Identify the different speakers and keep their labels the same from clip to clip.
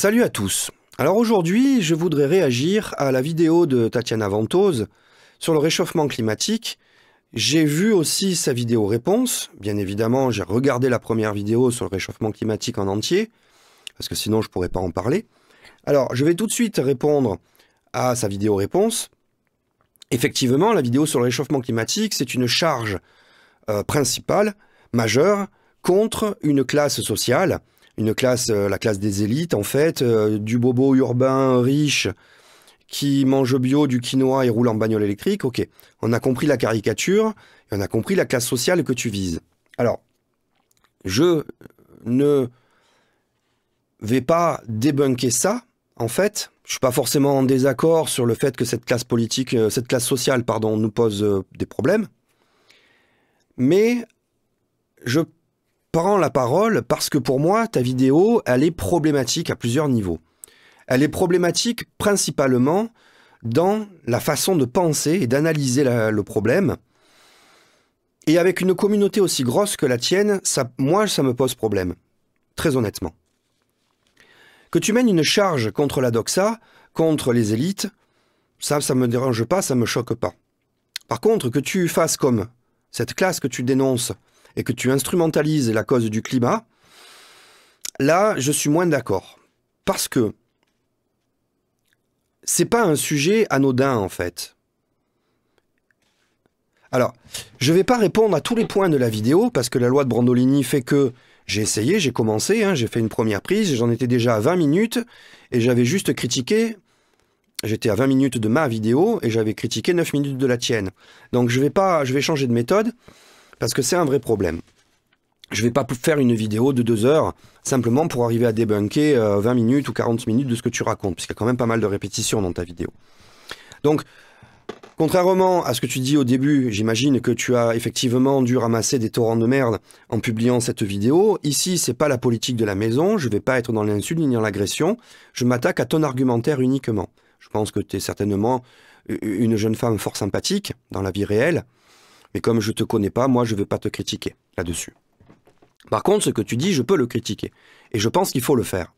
Speaker 1: Salut à tous. Alors aujourd'hui, je voudrais réagir à la vidéo de Tatiana Ventose sur le réchauffement climatique. J'ai vu aussi sa vidéo réponse. Bien évidemment, j'ai regardé la première vidéo sur le réchauffement climatique en entier, parce que sinon je ne pourrais pas en parler. Alors, je vais tout de suite répondre à sa vidéo réponse. Effectivement, la vidéo sur le réchauffement climatique, c'est une charge principale, majeure, contre une classe sociale, la classe des élites en fait, du bobo urbain riche qui mange bio, du quinoa et roule en bagnole électrique. Ok, on a compris la caricature, et on a compris la classe sociale que tu vises. Alors, je ne vais pas débunker ça, en fait. Je suis pas forcément en désaccord sur le fait que cette classe sociale, nous pose des problèmes. Mais je prends la parole parce que pour moi, ta vidéo, elle est problématique à plusieurs niveaux. Elle est problématique principalement dans la façon de penser et d'analyser le problème. Et avec une communauté aussi grosse que la tienne, moi, ça me pose problème. Très honnêtement. Que tu mènes une charge contre la doxa, contre les élites, ça me dérange pas, ça me choque pas. Par contre, que tu fasses comme cette classe que tu dénonces et que tu instrumentalises la cause du climat, là, je suis moins d'accord. Parce que c'est pas un sujet anodin, en fait. Alors, je vais pas répondre à tous les points de la vidéo, parce que la loi de Brandolini fait que j'ai essayé, j'ai commencé, j'ai fait une première prise, j'en étais déjà à 20 minutes, et j'avais juste critiqué, j'étais à 20 minutes de ma vidéo, et j'avais critiqué 9 minutes de la tienne. Donc je vais changer de méthode, parce que c'est un vrai problème. Je vais pas faire une vidéo de 2 heures, simplement pour arriver à débunker 20 minutes ou 40 minutes de ce que tu racontes, puisqu'il y a quand même pas mal de répétitions dans ta vidéo. Donc, contrairement à ce que tu dis au début, j'imagine que tu as effectivement dû ramasser des torrents de merde en publiant cette vidéo. Ici, c'est pas la politique de la maison, je vais pas être dans l'insulte ni dans l'agression, je m'attaque à ton argumentaire uniquement. Je pense que tu es certainement une jeune femme fort sympathique dans la vie réelle, mais comme je te connais pas, moi je vais pas te critiquer là-dessus. Par contre, ce que tu dis, je peux le critiquer, et je pense qu'il faut le faire.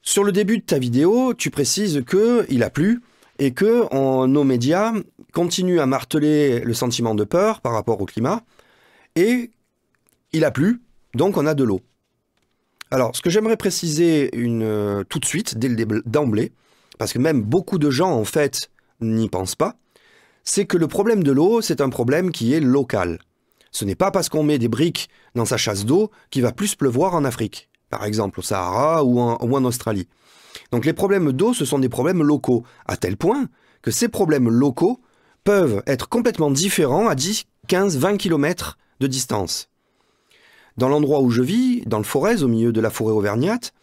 Speaker 1: Sur le début de ta vidéo, tu précises qu'il a plu, et que nos médias continuent à marteler le sentiment de peur par rapport au climat, et il a plu, donc on a de l'eau. Alors, ce que j'aimerais préciser tout de suite, d'emblée, parce que même beaucoup de gens, en fait, n'y pensent pas, c'est que le problème de l'eau, c'est un problème qui est local. Ce n'est pas parce qu'on met des briques dans sa chasse d'eau qu'il va plus pleuvoir en Afrique, par exemple au Sahara ou en Australie. Donc les problèmes d'eau, ce sont des problèmes locaux, à tel point que ces problèmes locaux peuvent être complètement différents à 10, 15, 20 km de distance. Dans l'endroit où je vis, dans le Forez, au milieu de la forêt auvergnate,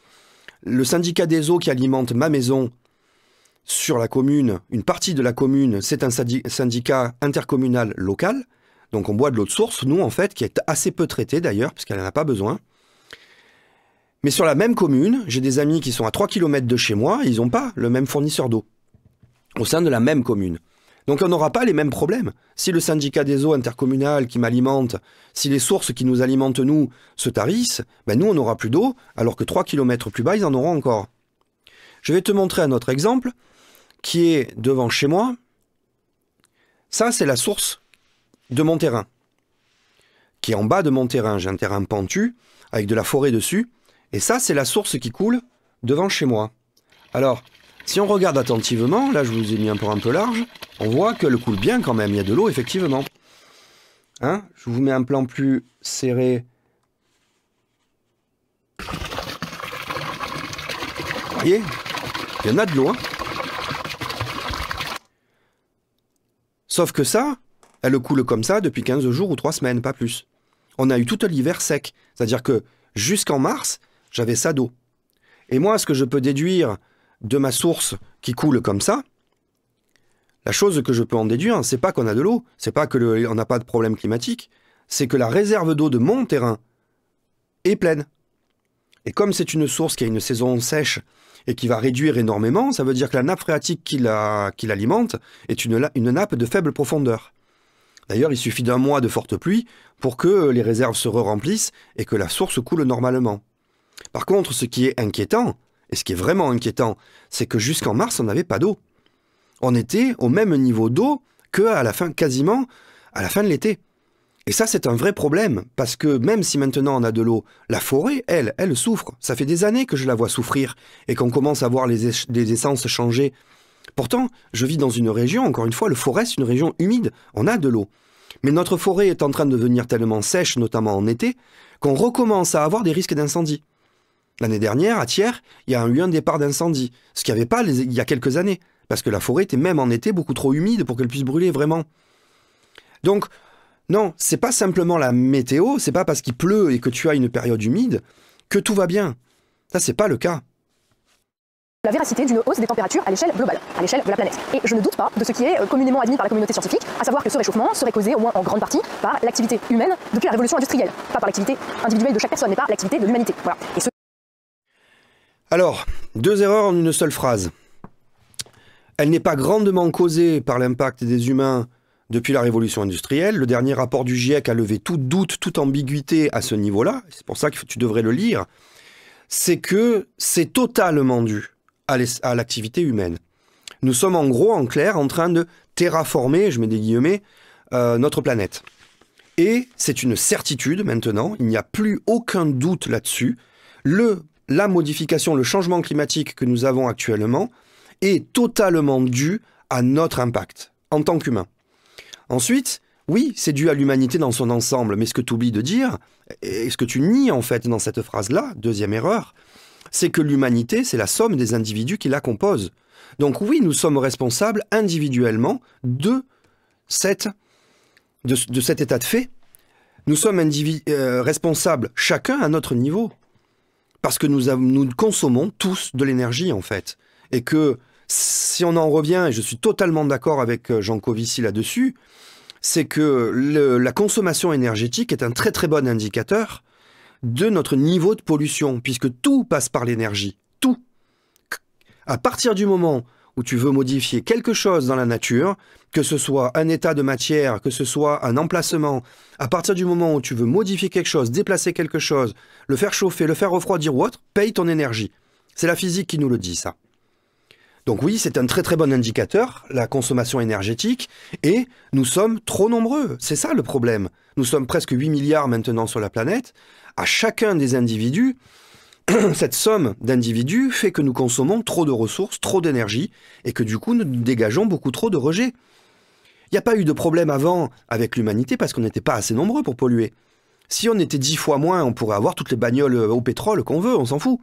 Speaker 1: le syndicat des eaux qui alimente ma maison sur la commune, une partie de la commune, c'est un syndicat intercommunal local, donc on boit de l'eau de source, nous en fait, qui est assez peu traitée d'ailleurs, parce qu'elle n'en a pas besoin. Mais sur la même commune, j'ai des amis qui sont à 3 km de chez moi, et ils n'ont pas le même fournisseur d'eau, au sein de la même commune. Donc on n'aura pas les mêmes problèmes. Si le syndicat des eaux intercommunal qui m'alimente, si les sources qui nous alimentent nous se tarissent, ben nous on n'aura plus d'eau, alors que 3 km plus bas, ils en auront encore. Je vais te montrer un autre exemple, qui est devant chez moi. Ça, c'est la source de mon terrain, qui est en bas de mon terrain. J'ai un terrain pentu, avec de la forêt dessus, et ça, c'est la source qui coule devant chez moi. Alors, si on regarde attentivement, là je vous ai mis un peu large, on voit qu'elle coule bien quand même, il y a de l'eau effectivement. Je vous mets un plan plus serré. Vous voyez, il y en a de l'eau. Sauf que ça, elle coule comme ça depuis 15 jours ou 3 semaines, pas plus. On a eu tout l'hiver sec, c'est-à-dire que jusqu'en mars, j'avais ça d'eau. Et moi, ce que je peux déduire de ma source qui coule comme ça, la chose que je peux en déduire, c'est pas qu'on a de l'eau, c'est pas qu'on n'a pas de problème climatique, c'est que la réserve d'eau de mon terrain est pleine. Et comme c'est une source qui a une saison sèche et qui va réduire énormément, ça veut dire que la nappe phréatique qui l'alimente est une nappe de faible profondeur. D'ailleurs, il suffit d'un mois de forte pluie pour que les réserves se remplissent et que la source coule normalement. Par contre, ce qui est inquiétant, et ce qui est vraiment inquiétant, c'est que jusqu'en mars, on n'avait pas d'eau. On était au même niveau d'eau qu'à la fin, quasiment à la fin de l'été. Et ça, c'est un vrai problème, parce que même si maintenant on a de l'eau, la forêt, elle souffre. Ça fait des années que je la vois souffrir, et qu'on commence à voir les essences changer. Pourtant, je vis dans une région, encore une fois, le Forez, c'est une région humide, on a de l'eau. Mais notre forêt est en train de devenir tellement sèche, notamment en été, qu'on recommence à avoir des risques d'incendie. L'année dernière, à Thiers, il y a eu un départ d'incendie, ce qu'il n'y avait pas il y a quelques années, parce que la forêt était même en été beaucoup trop humide pour qu'elle puisse brûler vraiment. Donc, non, c'est pas simplement la météo, c'est pas parce qu'il pleut et que tu as une période humide que tout va bien. Ça, c'est pas le cas.
Speaker 2: La véracité d'une hausse des températures à l'échelle globale, à l'échelle de la planète. Et je ne doute pas de ce qui est communément admis par la communauté scientifique, à savoir que ce réchauffement serait causé, au moins en grande partie, par l'activité humaine depuis la révolution industrielle. Pas par l'activité individuelle de chaque personne, mais par l'activité de l'humanité. Voilà.
Speaker 1: Alors, 2 erreurs en une seule phrase. Elle n'est pas grandement causée par l'impact des humains depuis la révolution industrielle. Le dernier rapport du GIEC a levé tout doute, toute ambiguïté à ce niveau-là. C'est pour ça que tu devrais le lire. C'est que c'est totalement dû à l'activité humaine. Nous sommes en gros, en clair, en train de terraformer, je mets des guillemets, notre planète. Et c'est une certitude maintenant, il n'y a plus aucun doute là-dessus. La modification, le changement climatique que nous avons actuellement est totalement dû à notre impact, en tant qu'humain. Ensuite, oui, c'est dû à l'humanité dans son ensemble, mais ce que tu oublies de dire, et ce que tu nies en fait dans cette phrase-là, deuxième erreur, c'est que l'humanité, c'est la somme des individus qui la composent. Donc oui, nous sommes responsables individuellement de cet état de fait. Nous sommes responsables chacun à notre niveau. Parce que nous consommons tous de l'énergie, en fait. Et que si on en revient, et je suis totalement d'accord avec Jean Covici là-dessus, c'est que la consommation énergétique est un très très bon indicateur de notre niveau de pollution, puisque tout passe par l'énergie. Tout. À partir du moment où tu veux modifier quelque chose dans la nature, que ce soit un état de matière, que ce soit un emplacement, à partir du moment où tu veux modifier quelque chose, déplacer quelque chose, le faire chauffer, le faire refroidir ou autre, paye ton énergie. C'est la physique qui nous le dit, ça. Donc oui, c'est un très très bon indicateur, la consommation énergétique, et nous sommes trop nombreux. C'est ça le problème. Nous sommes presque 8 milliards maintenant sur la planète. À chacun des individus, cette somme d'individus fait que nous consommons trop de ressources, trop d'énergie, et que du coup nous dégageons beaucoup trop de rejets. Il n'y a pas eu de problème avant avec l'humanité parce qu'on n'était pas assez nombreux pour polluer. Si on était 10 fois moins, on pourrait avoir toutes les bagnoles au pétrole qu'on veut, on s'en fout.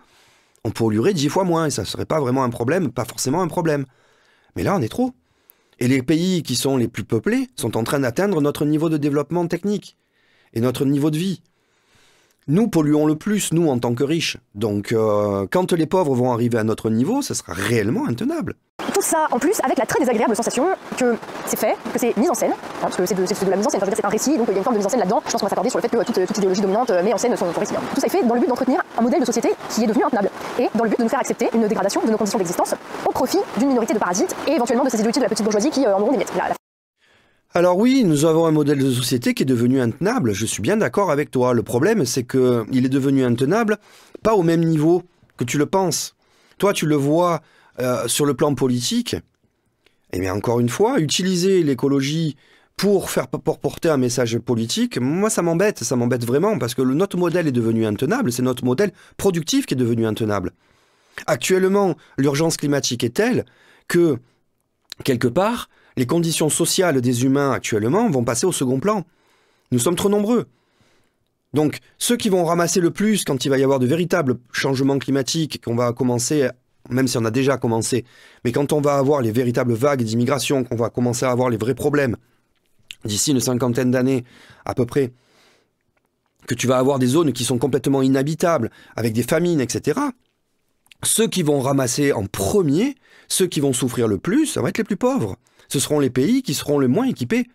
Speaker 1: On polluerait 10 fois moins et ça ne serait pas vraiment un problème, pas forcément un problème. Mais là, on est trop. Et les pays qui sont les plus peuplés sont en train d'atteindre notre niveau de développement technique et notre niveau de vie. Nous polluons le plus, nous, en tant que riches. Donc, quand les pauvres vont arriver à notre niveau, ça sera réellement intenable.
Speaker 2: Tout ça, en plus, avec la très désagréable sensation que c'est fait, que c'est mis en scène, hein, parce que c'est de la mise en scène, enfin, je veux dire, c'est un récit, donc il y a une forme de mise en scène là-dedans. Je pense qu'on va s'accorder sur le fait que toute idéologie dominante met en scène son récit. Hein. Tout ça est fait dans le but d'entretenir un modèle de société qui est devenu intenable, et dans le but de nous faire accepter une dégradation de nos conditions d'existence au profit d'une minorité de parasites, et éventuellement de ces idéologies de la petite bourgeoisie qui en auront des miettes.
Speaker 1: Alors oui, nous avons un modèle de société qui est devenu intenable, je suis bien d'accord avec toi. Le problème, c'est qu'il est devenu intenable, pas au même niveau que tu le penses. Toi, tu le vois sur le plan politique, et bien encore une fois, utiliser l'écologie pour porter un message politique, moi ça m'embête vraiment, parce que notre modèle est devenu intenable, c'est notre modèle productif qui est devenu intenable. Actuellement, l'urgence climatique est telle que, quelque part, les conditions sociales des humains actuellement vont passer au second plan. Nous sommes trop nombreux. Donc, ceux qui vont ramasser le plus quand il va y avoir de véritables changements climatiques, qu'on va commencer, même si on a déjà commencé, mais quand on va avoir les véritables vagues d'immigration, qu'on va commencer à avoir les vrais problèmes, d'ici une 50aine d'années à peu près, que tu vas avoir des zones qui sont complètement inhabitables, avec des famines, etc., ceux qui vont ramasser en premier, ceux qui vont souffrir le plus, ça va être les plus pauvres. Ce seront les pays qui seront le moins équipés.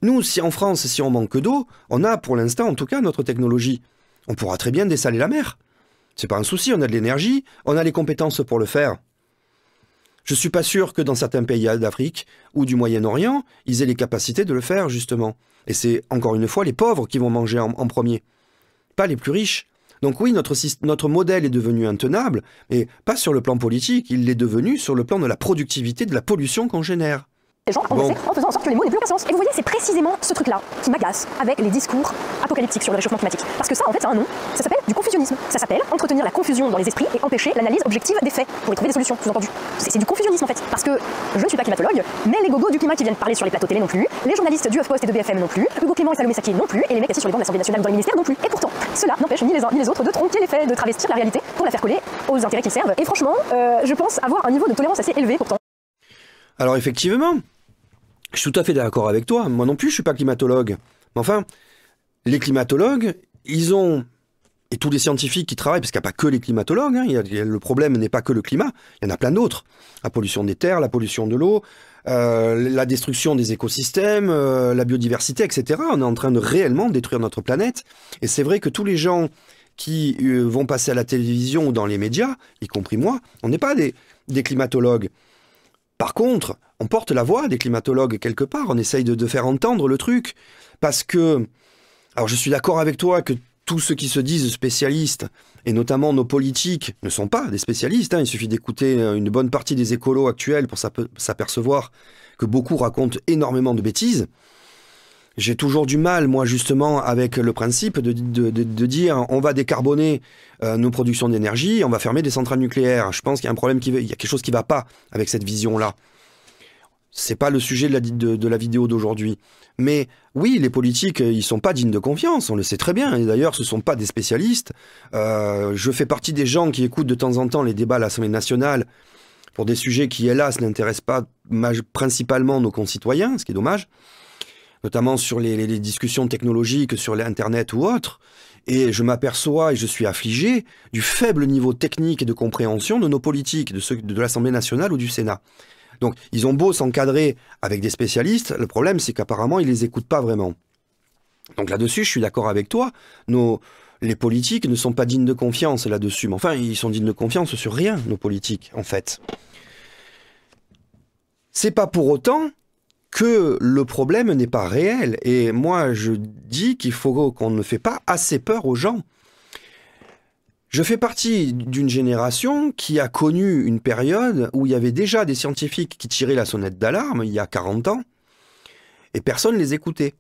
Speaker 1: Nous, si en France, si on manque d'eau, on a pour l'instant, en tout cas, notre technologie. On pourra très bien dessaler la mer. C'est pas un souci, on a de l'énergie, on a les compétences pour le faire. Je suis pas sûr que dans certains pays d'Afrique ou du Moyen-Orient, ils aient les capacités de le faire, justement. Et c'est, encore une fois, les pauvres qui vont manger en premier. Pas les plus riches. Donc oui, notre modèle est devenu intenable, mais pas sur le plan politique, il l'est devenu sur le plan de la productivité, de la pollution qu'on génère.
Speaker 2: Les gens en faisant en sorte que les mots n'aient plus aucun sens. Et vous voyez, c'est précisément ce truc-là qui m'agace avec les discours apocalyptiques sur le réchauffement climatique. Parce que ça, en fait, ça a un nom. Ça s'appelle du confusionnisme. Ça s'appelle entretenir la confusion dans les esprits et empêcher l'analyse objective des faits pour y trouver des solutions, sous-entendu. C'est du confusionnisme, en fait. Parce que je ne suis pas climatologue, mais les gogos du climat qui viennent parler sur les plateaux télé non plus, les journalistes du HuffPost et de BFM non plus, Hugo Clément et Salomé Saké non plus, et les mecs assis sur les bancs de l'Assemblée nationale ou dans les ministères non plus. Et pourtant, cela n'empêche ni les uns ni les autres de tronquer les faits, de travestir la réalité pour la faire coller aux intérêts qu'ils servent. Et franchement, je pense avoir un niveau de tolérance assez élevé pourtant.
Speaker 1: Alors effectivement, je suis tout à fait d'accord avec toi. Moi non plus, je suis pas climatologue. Mais enfin, les climatologues, ils ont... Et tous les scientifiques qui travaillent, parce qu'il n'y a pas que les climatologues, hein, le problème n'est pas que le climat, il y en a plein d'autres. La pollution des terres, la pollution de l'eau, la destruction des écosystèmes, la biodiversité, etc. On est en train de réellement détruire notre planète. Et c'est vrai que tous les gens qui vont passer à la télévision ou dans les médias, y compris moi, on n'est pas des climatologues. Par contre, on porte la voix des climatologues quelque part, on essaye de faire entendre le truc, parce que, alors je suis d'accord avec toi que tous ceux qui se disent spécialistes, et notamment nos politiques, ne sont pas des spécialistes, hein. Il suffit d'écouter une bonne partie des écolos actuels pour s'apercevoir que beaucoup racontent énormément de bêtises. J'ai toujours du mal, moi, justement, avec le principe de dire on va décarboner nos productions d'énergie, on va fermer des centrales nucléaires. Je pense qu'il y a un problème, il y a quelque chose qui ne va pas avec cette vision-là. C'est pas le sujet de la vidéo d'aujourd'hui. Mais oui, les politiques, ils sont pas dignes de confiance, on le sait très bien. Et d'ailleurs, ce sont pas des spécialistes. Je fais partie des gens qui écoutent de temps en temps les débats à l'Assemblée nationale pour des sujets qui, hélas, n'intéressent pas principalement nos concitoyens, ce qui est dommage. Notamment sur les discussions technologiques, sur l'Internet ou autres. Et je m'aperçois, et je suis affligé, du faible niveau technique et de compréhension de nos politiques, de ceux de l'Assemblée nationale ou du Sénat. Donc, ils ont beau s'encadrer avec des spécialistes, le problème, c'est qu'apparemment, ils les écoutent pas vraiment. Donc là-dessus, je suis d'accord avec toi, les politiques ne sont pas dignes de confiance là-dessus. Mais enfin, ils sont dignes de confiance sur rien, nos politiques, en fait. C'est pas pour autant que le problème n'est pas réel. Et moi, je dis qu'il faut qu'on ne fait pas assez peur aux gens. Je fais partie d'une génération qui a connu une période où il y avait déjà des scientifiques qui tiraient la sonnette d'alarme, il y a 40 ans, et personne ne les écoutait.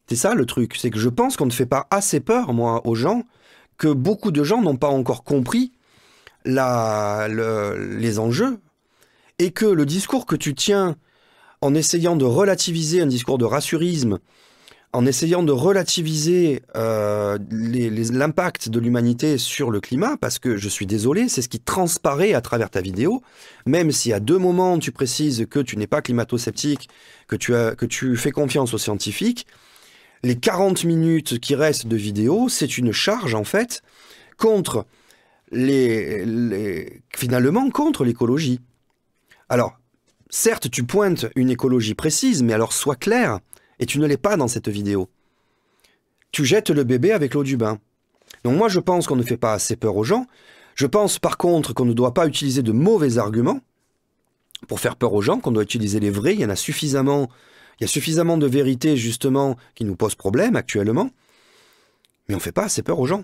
Speaker 1: C'est ça le truc, c'est que je pense qu'on ne fait pas assez peur, moi, aux gens, que beaucoup de gens n'ont pas encore compris les enjeux, et que le discours que tu tiens en essayant de relativiser un discours de rassurisme, en essayant de relativiser l'impact de l'humanité sur le climat, parce que je suis désolé, c'est ce qui transparaît à travers ta vidéo, même si à 2 moments tu précises que tu n'es pas climato-sceptique, que tu fais confiance aux scientifiques, les 40 minutes qui restent de vidéo, c'est une charge en fait contre finalement contre l'écologie. Alors, certes, tu pointes une écologie précise, mais alors sois clair, et tu ne l'es pas dans cette vidéo. Tu jettes le bébé avec l'eau du bain. Donc moi, je pense qu'on ne fait pas assez peur aux gens. Je pense par contre qu'on ne doit pas utiliser de mauvais arguments pour faire peur aux gens, qu'on doit utiliser les vrais. Il y en a suffisamment. Il y a suffisamment de vérités, justement, qui nous posent problème actuellement. Mais on ne fait pas assez peur aux gens.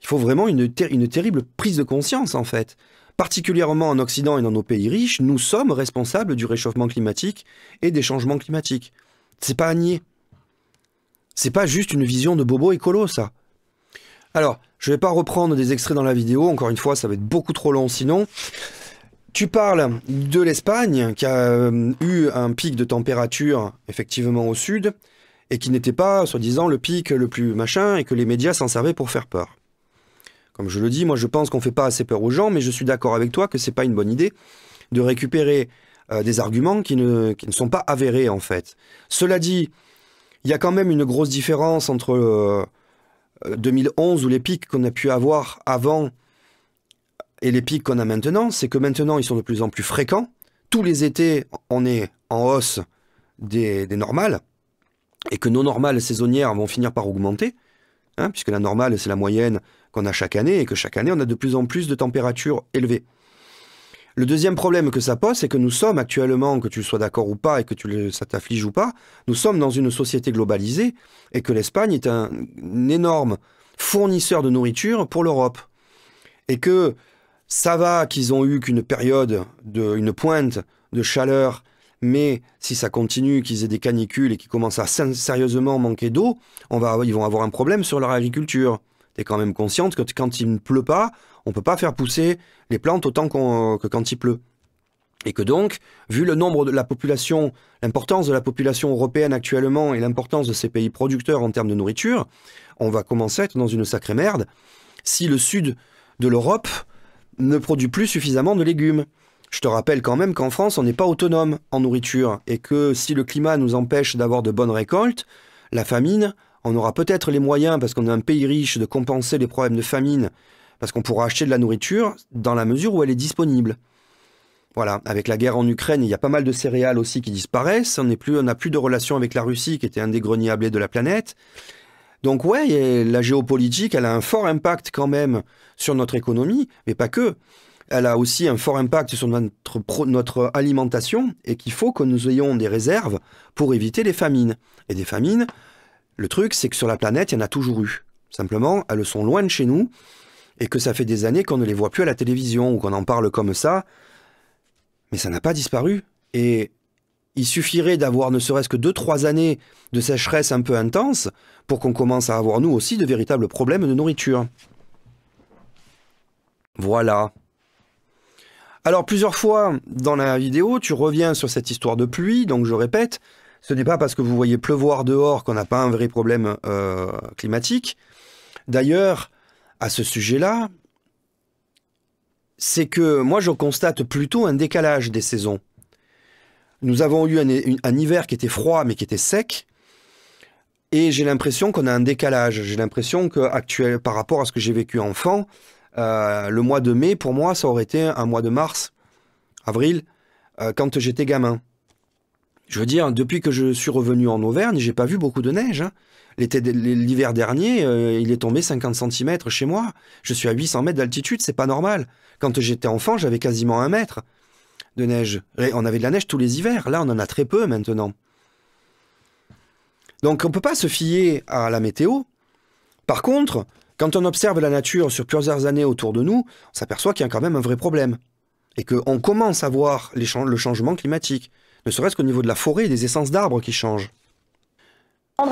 Speaker 1: Il faut vraiment une terrible prise de conscience, en fait. Particulièrement en Occident et dans nos pays riches, nous sommes responsables du réchauffement climatique et des changements climatiques. C'est pas à nier. C'est pas juste une vision de bobo écolo, ça. Alors, je vais pas reprendre des extraits dans la vidéo, encore une fois, ça va être beaucoup trop long sinon. Tu parles de l'Espagne, qui a eu un pic de température, effectivement, au sud, et qui n'était pas, soi-disant, le pic le plus machin, et que les médias s'en servaient pour faire peur. Comme je le dis, moi je pense qu'on ne fait pas assez peur aux gens, mais je suis d'accord avec toi que ce n'est pas une bonne idée de récupérer des arguments qui ne sont pas avérés en fait. Cela dit, il y a quand même une grosse différence entre 2011 ou les pics qu'on a pu avoir avant et les pics qu'on a maintenant, c'est que maintenant ils sont de plus en plus fréquents. Tous les étés, on est en hausse des normales, et que nos normales saisonnières vont finir par augmenter, hein, puisque la normale c'est la moyenne qu'on a chaque année, et que chaque année on a de plus en plus de températures élevées. Le deuxième problème que ça pose, c'est que nous sommes actuellement, que tu sois d'accord ou pas, et que ça t'afflige ou pas, nous sommes dans une société globalisée, et que l'Espagne est un énorme fournisseur de nourriture pour l'Europe. Et que ça va qu'ils ont eu qu'une période, une pointe de chaleur, mais si ça continue, qu'ils aient des canicules et qu'ils commencent à sérieusement manquer d'eau, ils vont avoir un problème sur leur agriculture. Tu es quand même consciente que quand il ne pleut pas, on ne peut pas faire pousser les plantes autant que quand il pleut. Et que donc, vu le nombre de la population, l'importance de la population européenne actuellement et l'importance de ces pays producteurs en termes de nourriture, on va commencer à être dans une sacrée merde si le sud de l'Europe ne produit plus suffisamment de légumes. Je te rappelle quand même qu'en France, on n'est pas autonome en nourriture et que si le climat nous empêche d'avoir de bonnes récoltes, la famine, on aura peut-être les moyens, parce qu'on est un pays riche, de compenser les problèmes de famine, parce qu'on pourra acheter de la nourriture dans la mesure où elle est disponible. Voilà, avec la guerre en Ukraine, il y a pas mal de céréales aussi qui disparaissent, on n'a plus de relation avec la Russie, qui était un des greniers à blé de la planète. Donc ouais, la géopolitique, elle a un fort impact quand même sur notre économie, mais pas que. Elle a aussi un fort impact sur notre alimentation et qu'il faut que nous ayons des réserves pour éviter les famines. Et des famines, le truc, c'est que sur la planète, il y en a toujours eu. Simplement, elles sont loin de chez nous et que ça fait des années qu'on ne les voit plus à la télévision ou qu'on en parle comme ça. Mais ça n'a pas disparu. Et il suffirait d'avoir ne serait-ce que 2-3 années de sécheresse un peu intense pour qu'on commence à avoir nous aussi de véritables problèmes de nourriture. Voilà. Alors plusieurs fois dans la vidéo, tu reviens sur cette histoire de pluie, donc je répète, ce n'est pas parce que vous voyez pleuvoir dehors qu'on n'a pas un vrai problème climatique. D'ailleurs, à ce sujet-là, c'est que moi je constate plutôt un décalage des saisons. Nous avons eu un hiver qui était froid mais qui était sec, et j'ai l'impression qu'on a un décalage. J'ai l'impression que par rapport à ce que j'ai vécu enfant, le mois de mai, pour moi, ça aurait été un mois de mars, avril, quand j'étais gamin. Je veux dire, depuis que je suis revenu en Auvergne, j'ai pas vu beaucoup de neige. Hein. L'hiver dernier, il est tombé 50 cm chez moi. Je suis à 800 mètres d'altitude, c'est pas normal. Quand j'étais enfant, j'avais quasiment 1 mètre de neige. Et on avait de la neige tous les hivers. Là, on en a très peu maintenant. Donc, on peut pas se fier à la météo. Par contre, quand on observe la nature sur plusieurs années autour de nous, on s'aperçoit qu'il y a quand même un vrai problème. Et qu'on commence à voir le changement climatique. Ne serait-ce qu'au niveau de la forêt et des essences d'arbres qui changent.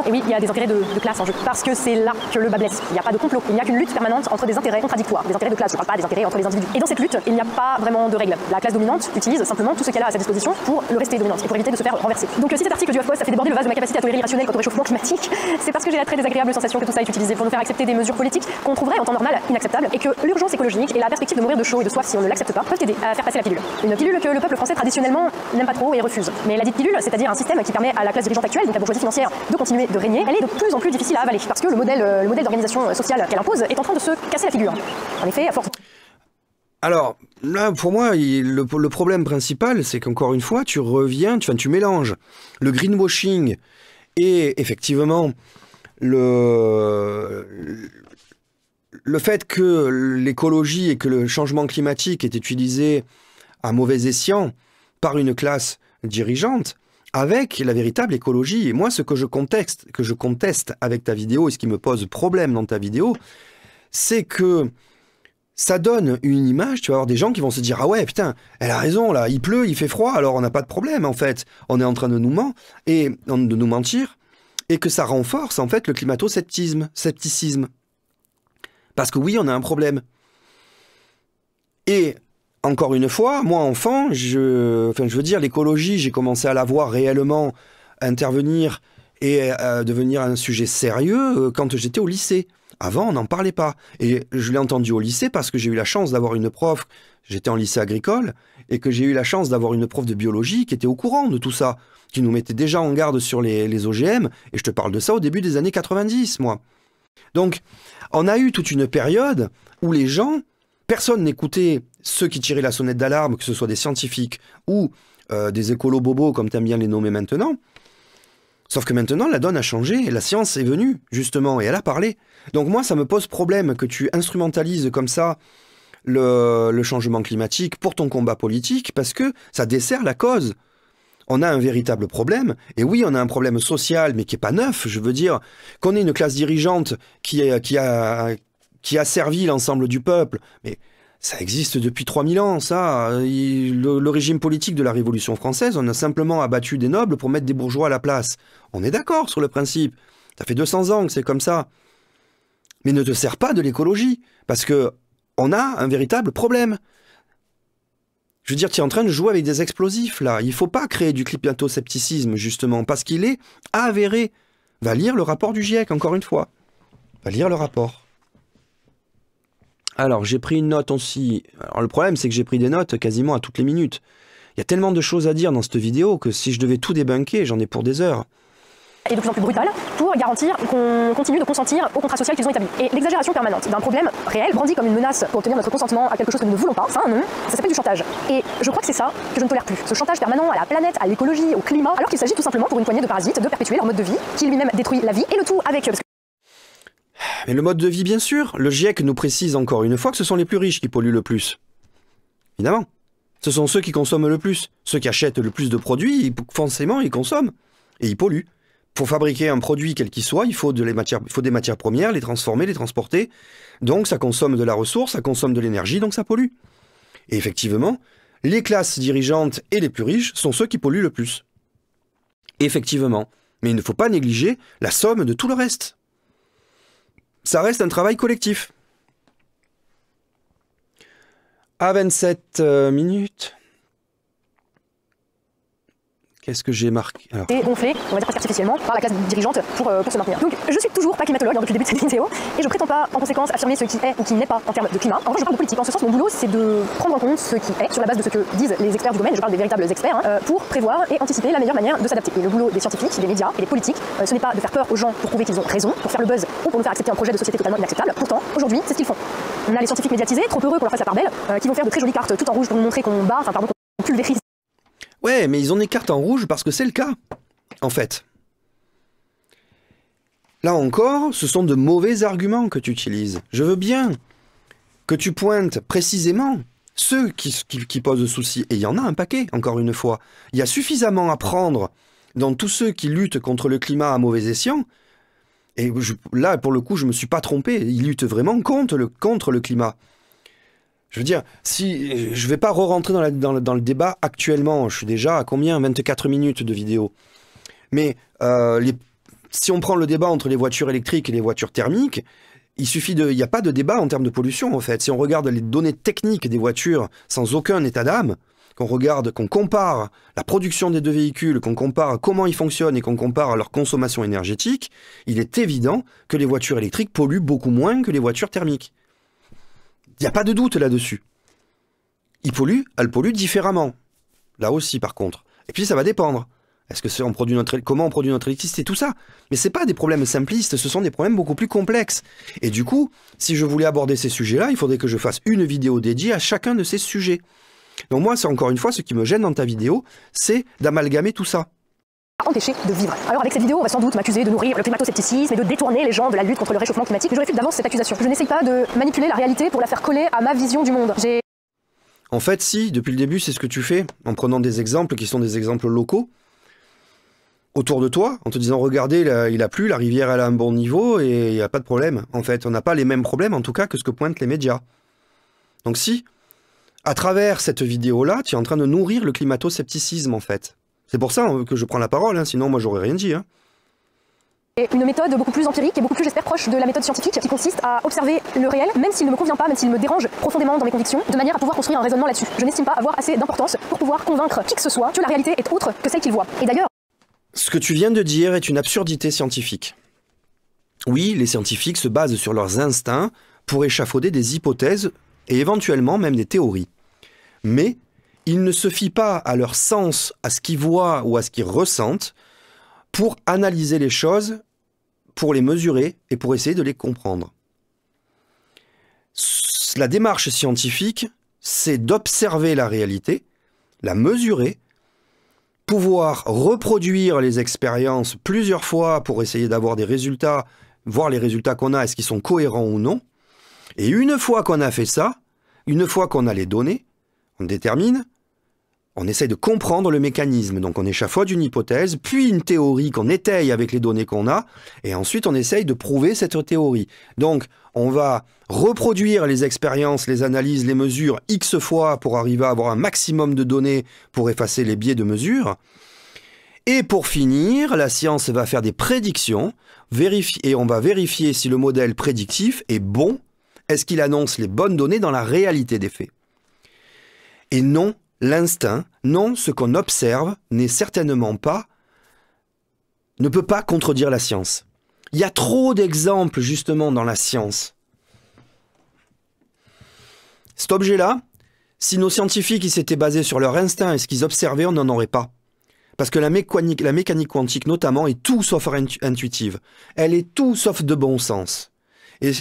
Speaker 2: Et oui, il y a des intérêts de classe en jeu, parce que c'est là que le bas blesse. Il n'y a pas de complot, il n'y a qu'une lutte permanente entre des intérêts contradictoires, des intérêts de classe, je ne parle pas des intérêts entre les individus. Et dans cette lutte, il n'y a pas vraiment de règles. La classe dominante utilise simplement tout ce qu'elle a à sa disposition pour le rester dominante et pour éviter de se faire renverser. Donc si cet article du HuffPost ça fait déborder le vase de ma capacité à tolérer irrationnel quant au réchauffement climatique, c'est parce que j'ai la très désagréable sensation que tout ça est utilisé pour nous faire accepter des mesures politiques qu'on trouverait en temps normal inacceptables et que l'urgence écologique et la perspective de mourir de chaud et de soif si on ne l'accepte pas peuvent aider à faire passer la pilule. Une pilule que le peuple français traditionnellement n'aime pas trop et refuse. Mais la dite pilule, c'est-à-dire un système qui permet à la classe dirigeante actuelle, donc la bourgeoisie financière, de continuer de régner, elle est de plus en plus difficile à avaler parce que le modèle d'organisation sociale qu'elle impose est en train de se casser la figure. En effet, à force.
Speaker 1: Alors, là, pour moi, le problème principal, c'est qu'encore une fois, tu mélanges le greenwashing et effectivement le fait que l'écologie et que le changement climatique est utilisé à mauvais escient par une classe dirigeante avec la véritable écologie. Et moi, ce que je conteste avec ta vidéo et ce qui me pose problème dans ta vidéo, c'est que ça donne une image, tu vas avoir des gens qui vont se dire « Ah ouais, putain, elle a raison, là, il pleut, il fait froid, alors on n'a pas de problème, en fait. On est en train de nous mentir, et que ça renforce, en fait, le climato-scepticisme. Parce que oui, on a un problème. Et, encore une fois, moi, enfant, je veux dire, l'écologie, j'ai commencé à la voir réellement intervenir et devenir un sujet sérieux quand j'étais au lycée. Avant, on n'en parlait pas. Et je l'ai entendu au lycée parce que j'ai eu la chance d'avoir une prof, j'étais en lycée agricole, et que j'ai eu la chance d'avoir une prof de biologie qui était au courant de tout ça, qui nous mettait déjà en garde sur les OGM, et je te parle de ça au début des années 90, moi. Donc, on a eu toute une période où les gens, personne n'écoutait ceux qui tiraient la sonnette d'alarme, que ce soit des scientifiques ou des écolos bobos, comme tu aimes bien les nommer maintenant. Sauf que maintenant, la donne a changé, et la science est venue, justement, et elle a parlé. Donc moi, ça me pose problème que tu instrumentalises comme ça le changement climatique pour ton combat politique, parce que ça dessert la cause. on a un véritable problème. Et oui, on a un problème social, mais qui n'est pas neuf. Je veux dire qu'on ait une classe dirigeante qui a servi l'ensemble du peuple. Mais ça existe depuis 3000 ans, ça. Le régime politique de la Révolution française, on a simplement abattu des nobles pour mettre des bourgeois à la place. On est d'accord sur le principe. Ça fait 200 ans que c'est comme ça. Mais ne te sers pas de l'écologie, parce que on a un véritable problème. Je veux dire, tu es en train de jouer avec des explosifs, là. Il ne faut pas créer du climato-scepticisme, justement, parce qu'il est avéré. Va lire le rapport du GIEC, encore une fois. Va lire le rapport. Alors, j'ai pris une note aussi. Alors, le problème, c'est que j'ai pris des notes quasiment à toutes les minutes. Il y a tellement de choses à dire dans cette vidéo que si je devais tout débunker, j'en ai pour des heures.
Speaker 2: Et de plus en plus brutale pour garantir qu'on continue de consentir au contrat social qu'ils ont établi. Et l'exagération permanente d'un problème réel, brandi comme une menace pour obtenir notre consentement à quelque chose que nous ne voulons pas, ça a un nom, ça s'appelle du chantage. Et je crois que c'est ça que je ne tolère plus. Ce chantage permanent à la planète, à l'écologie, au climat, alors qu'il s'agit tout simplement pour une poignée de parasites de perpétuer leur mode de vie, qui lui-même détruit la vie, et le tout avec...
Speaker 1: Mais le mode de vie, bien sûr. Le GIEC nous précise encore une fois que ce sont les plus riches qui polluent le plus. Évidemment. Ce sont ceux qui consomment le plus. Ceux qui achètent le plus de produits, forcément, ils consomment. Et ils polluent. Pour fabriquer un produit quel qu'il soit, il faut des matières premières, les transformer, les transporter. Donc ça consomme de la ressource, ça consomme de l'énergie, donc ça pollue. Et effectivement, les classes dirigeantes et les plus riches sont ceux qui polluent le plus. Effectivement. Mais il ne faut pas négliger la somme de tout le reste. Ça reste un travail collectif. À 27 minutes... Qu'est-ce que j'ai marqué? Alors...
Speaker 2: Et gonflé, on va dire presque artificiellement, par la classe dirigeante pour se maintenir. Donc je suis toujours pas climatologue depuis le début de cette vidéo, et je prétends pas en conséquence affirmer ce qui est ou qui n'est pas en termes de climat. En revanche, je parle de politique. En ce sens, mon boulot, c'est de prendre en compte ce qui est, sur la base de ce que disent les experts du domaine, je parle des véritables experts, pour prévoir et anticiper la meilleure manière de s'adapter. Et le boulot des scientifiques, des médias et des politiques, ce n'est pas de faire peur aux gens pour prouver qu'ils ont raison, pour faire le buzz ou pour nous faire accepter un projet de société totalement inacceptable. Pourtant, aujourd'hui, c'est ce qu'ils font. On a les scientifiques médiatisés, trop heureux qu'on leur fasse la part belle, qui vont faire de très jolies cartes tout en rouge pour nous montrer qu'on pulvérise.
Speaker 1: Ouais, mais ils ont des cartes en rouge parce que c'est le cas, en fait. Là encore, ce sont de mauvais arguments que tu utilises. Je veux bien que tu pointes précisément ceux qui posent souci. Et il y en a un paquet, encore une fois. Il y a suffisamment à prendre dans tous ceux qui luttent contre le climat à mauvais escient. Et là, pour le coup, je ne me suis pas trompé. Ils luttent vraiment contre le climat. Je veux dire, si je ne vais pas re-rentrer dans le débat actuellement, je suis déjà à combien? 24 minutes de vidéo. Mais si on prend le débat entre les voitures électriques et les voitures thermiques, il n'y a pas de débat en termes de pollution en fait. Si on regarde les données techniques des voitures sans aucun état d'âme, qu'on compare la production des deux véhicules, qu'on compare comment ils fonctionnent et qu'on compare leur consommation énergétique, il est évident que les voitures électriques polluent beaucoup moins que les voitures thermiques. Il n'y a pas de doute là-dessus. Elles polluent différemment. Là aussi, par contre. Et puis, ça va dépendre. Comment on produit notre électricité, tout ça. Mais ce n'est pas des problèmes simplistes, ce sont des problèmes beaucoup plus complexes. Et du coup, si je voulais aborder ces sujets-là, il faudrait que je fasse une vidéo dédiée à chacun de ces sujets. Donc moi, c'est encore une fois, ce qui me gêne dans ta vidéo, c'est d'amalgamer tout ça.
Speaker 2: Empêcher de vivre. Alors avec cette vidéo, on va sans doute m'accuser de nourrir le climato-scepticisme et de détourner les gens de la lutte contre le réchauffement climatique. Je réfute d'avance cette accusation. Je n'essaye pas de manipuler la réalité pour la faire coller à ma vision du monde.
Speaker 1: En fait, si, depuis le début, c'est ce que tu fais, en prenant des exemples qui sont des exemples locaux, autour de toi, en te disant, regardez, il a plu, la rivière elle a un bon niveau, et il n'y a pas de problème. En fait, on n'a pas les mêmes problèmes, en tout cas, que ce que pointent les médias. Donc si, à travers cette vidéo-là, tu es en train de nourrir le climato-scepticisme, en fait. C'est pour ça que je prends la parole, hein, sinon moi j'aurais rien dit. Hein.
Speaker 2: Et une méthode beaucoup plus empirique et beaucoup plus, j'espère, proche de la méthode scientifique qui consiste à observer le réel, même s'il ne me convient pas, même s'il me dérange profondément dans mes convictions, de manière à pouvoir construire un raisonnement là-dessus. Je n'estime pas avoir assez d'importance pour pouvoir convaincre qui que ce soit que la réalité est autre que celle qu'il voit. Et d'ailleurs...
Speaker 1: Ce que tu viens de dire est une absurdité scientifique. Oui, les scientifiques se basent sur leurs instincts pour échafauder des hypothèses et éventuellement même des théories. Mais ils ne se fient pas à leur sens, à ce qu'ils voient ou à ce qu'ils ressentent, pour analyser les choses, pour les mesurer et pour essayer de les comprendre. La démarche scientifique, c'est d'observer la réalité, la mesurer, pouvoir reproduire les expériences plusieurs fois pour essayer d'avoir des résultats, voir les résultats qu'on a, est-ce qu'ils sont cohérents ou non. Et une fois qu'on a fait ça, une fois qu'on a les données, on détermine On essaye de comprendre le mécanisme. Donc on échafaude une hypothèse, puis une théorie qu'on étaye avec les données qu'on a, et ensuite on essaye de prouver cette théorie. Donc on va reproduire les expériences, les analyses, les mesures X fois pour arriver à avoir un maximum de données pour effacer les biais de mesure. Et pour finir, la science va faire des prédictions, et on va vérifier si le modèle prédictif est bon, est-ce qu'il annonce les bonnes données dans la réalité des faits. Et non, l'instinct, non, ce qu'on observe n'est certainement pas, ne peut pas contredire la science. Il y a trop d'exemples justement dans la science. Cet objet-là, si nos scientifiques s'étaient basés sur leur instinct et ce qu'ils observaient, on n'en aurait pas. Parce que la mécanique quantique notamment est tout sauf intuitive. Elle est tout sauf de bon sens. Et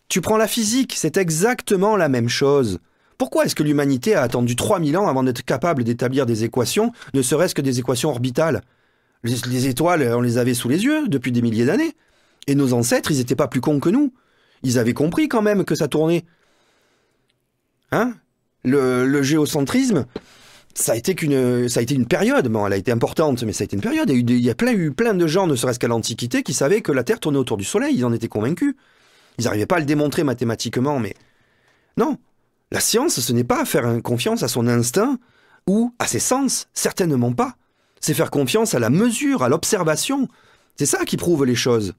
Speaker 1: tu prends la physique, c'est exactement la même chose. Pourquoi est-ce que l'humanité a attendu 3000 ans avant d'être capable d'établir des équations, ne serait-ce que des équations orbitales? Les étoiles, on les avait sous les yeux depuis des milliers d'années. Et nos ancêtres, ils n'étaient pas plus cons que nous. Ils avaient compris quand même que ça tournait. Hein? Le géocentrisme, ça a été une période. Bon, elle a été importante, mais ça a été une période. Il y a eu plein de gens, ne serait-ce qu'à l'Antiquité, qui savaient que la Terre tournait autour du Soleil. Ils en étaient convaincus. Ils n'arrivaient pas à le démontrer mathématiquement, mais... Non. La science, ce n'est pas faire confiance à son instinct ou à ses sens. Certainement pas. C'est faire confiance à la mesure, à l'observation. C'est ça qui prouve les choses.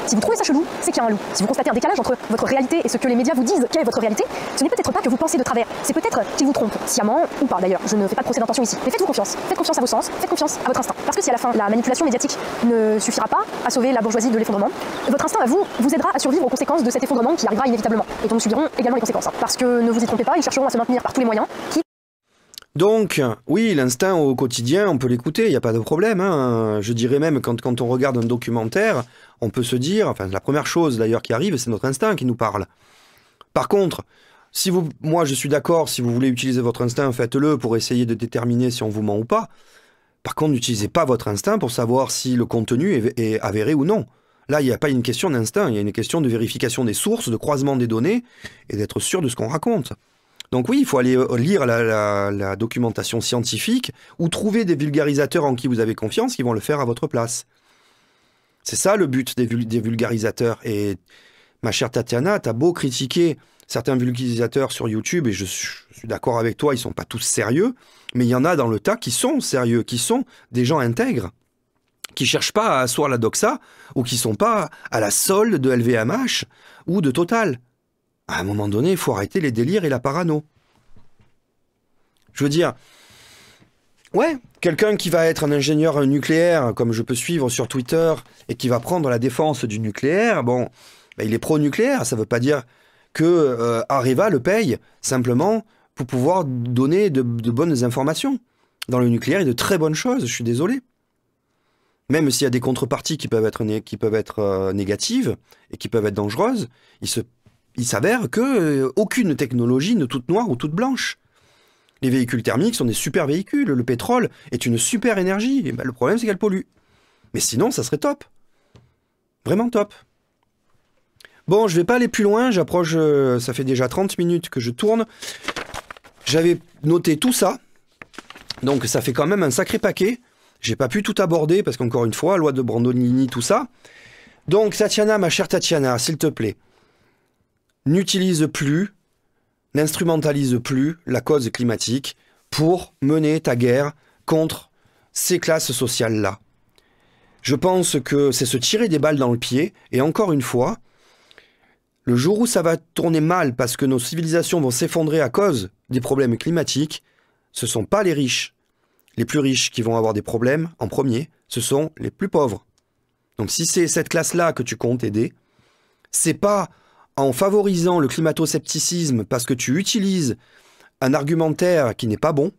Speaker 2: Si vous trouvez ça chelou, c'est qu'il y a un loup. Si vous constatez un décalage entre votre réalité et ce que les médias vous disent qu'est votre réalité, ce n'est peut-être pas que vous pensez de travers, c'est peut-être qu'ils vous trompent, sciemment ou pas d'ailleurs. Je ne fais pas de procès d'intention ici. Mais faites-vous confiance. Faites confiance à vos sens, faites confiance à votre instinct. Parce que si à la fin, la manipulation médiatique ne suffira pas à sauver la bourgeoisie de l'effondrement, votre instinct à vous aidera à survivre aux conséquences de cet effondrement qui arrivera inévitablement. Et dont nous subirons également les conséquences. Parce que ne vous y trompez pas, ils chercheront à se maintenir par tous les moyens.
Speaker 1: Donc, oui, l'instinct au quotidien, on peut l'écouter, il n'y a pas de problème. Hein. Je dirais même, quand on regarde un documentaire, on peut se dire, enfin, la première chose d'ailleurs qui arrive, c'est notre instinct qui nous parle. Par contre, moi je suis d'accord, si vous voulez utiliser votre instinct, faites-le pour essayer de déterminer si on vous ment ou pas. Par contre, n'utilisez pas votre instinct pour savoir si le contenu est avéré ou non. Là, il n'y a pas une question d'instinct, il y a une question de vérification des sources, de croisement des données, et d'être sûr de ce qu'on raconte. Donc oui, il faut aller lire la documentation scientifique ou trouver des vulgarisateurs en qui vous avez confiance qui vont le faire à votre place. C'est ça le but des vulgarisateurs. Et ma chère Tatiana, t'as beau critiquer certains vulgarisateurs sur YouTube, et je suis d'accord avec toi, ils sont pas tous sérieux, mais il y en a dans le tas qui sont sérieux, qui sont des gens intègres, qui cherchent pas à asseoir la doxa, ou qui sont pas à la solde de LVMH ou de Total. À un moment donné, il faut arrêter les délires et la parano. Je veux dire, ouais, quelqu'un qui va être un ingénieur nucléaire, comme je peux suivre sur Twitter, et qui va prendre la défense du nucléaire, bon, ben il est pro-nucléaire, ça ne veut pas dire que Areva le paye, simplement pour pouvoir donner de bonnes informations. Dans le nucléaire, il y a de très bonnes choses, je suis désolé. Même s'il y a des contreparties qui peuvent être négatives et qui peuvent être dangereuses, il s'avère qu'aucune technologie ne toute noire ou toute blanche. Les véhicules thermiques sont des super véhicules. Le pétrole est une super énergie. Et ben, le problème, c'est qu'elle pollue. Mais sinon, ça serait top. Vraiment top. Bon, je vais pas aller plus loin. J'approche... ça fait déjà 30 minutes que je tourne. J'avais noté tout ça. Donc, ça fait quand même un sacré paquet. J'ai pas pu tout aborder parce qu'encore une fois, loi de Brandolini, tout ça. Donc, Tatiana, ma chère Tatiana, s'il te plaît, n'utilise plus, n'instrumentalise plus la cause climatique pour mener ta guerre contre ces classes sociales-là. Je pense que c'est se tirer des balles dans le pied, et encore une fois, le jour où ça va tourner mal parce que nos civilisations vont s'effondrer à cause des problèmes climatiques, ce ne sont pas les riches, les plus riches qui vont avoir des problèmes en premier, ce sont les plus pauvres. Donc si c'est cette classe-là que tu comptes aider, c'est pas en favorisant le climato-scepticisme parce que tu utilises un argumentaire qui n'est pas bon,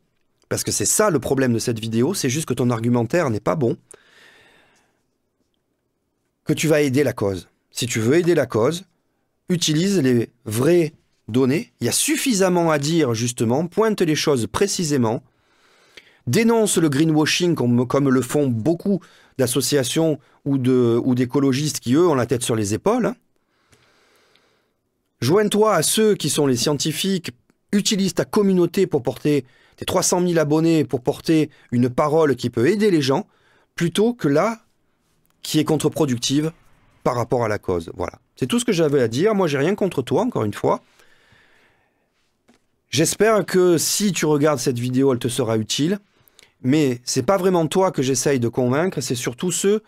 Speaker 1: parce que c'est ça le problème de cette vidéo, c'est juste que ton argumentaire n'est pas bon, que tu vas aider la cause. Si tu veux aider la cause, utilise les vraies données. Il y a suffisamment à dire, justement, pointe les choses précisément, dénonce le greenwashing comme le font beaucoup d'associations ou d'écologistes qui, eux, ont la tête sur les épaules, hein. Joins-toi à ceux qui sont les scientifiques, utilise ta communauté pour porter tes 300 000 abonnés pour porter une parole qui peut aider les gens, plutôt que là, qui est contre-productive par rapport à la cause. Voilà. C'est tout ce que j'avais à dire. Moi, j'ai rien contre toi, encore une fois. J'espère que si tu regardes cette vidéo, elle te sera utile. Mais c'est pas vraiment toi que j'essaye de convaincre, c'est surtout ceux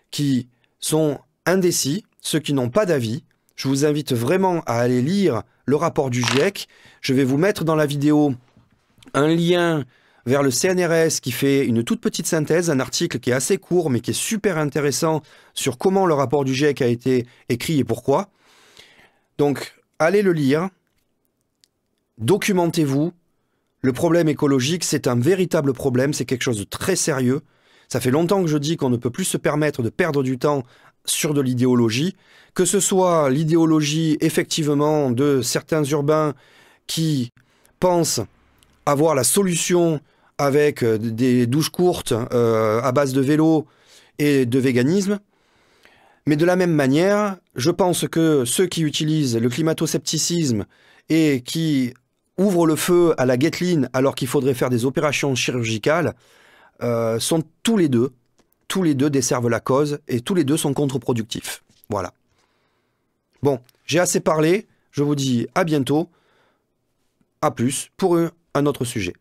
Speaker 1: qui sont indécis, ceux qui n'ont pas d'avis. Je vous invite vraiment à aller lire le rapport du GIEC. Je vais vous mettre dans la vidéo un lien vers le CNRS qui fait une toute petite synthèse, un article qui est assez court mais qui est super intéressant sur comment le rapport du GIEC a été écrit et pourquoi. Donc, allez le lire, documentez-vous. Le problème écologique, c'est un véritable problème, c'est quelque chose de très sérieux. Ça fait longtemps que je dis qu'on ne peut plus se permettre de perdre du temps sur de l'idéologie, que ce soit l'idéologie effectivement de certains urbains qui pensent avoir la solution avec des douches courtes à base de vélo et de véganisme. Mais de la même manière, je pense que ceux qui utilisent le climato-scepticisme et qui ouvrent le feu à la guetteline alors qu'il faudrait faire des opérations chirurgicales sont tous les deux desservent la cause et tous les deux sont contre-productifs. Voilà. Bon, j'ai assez parlé, je vous dis à bientôt, à plus pour un autre sujet.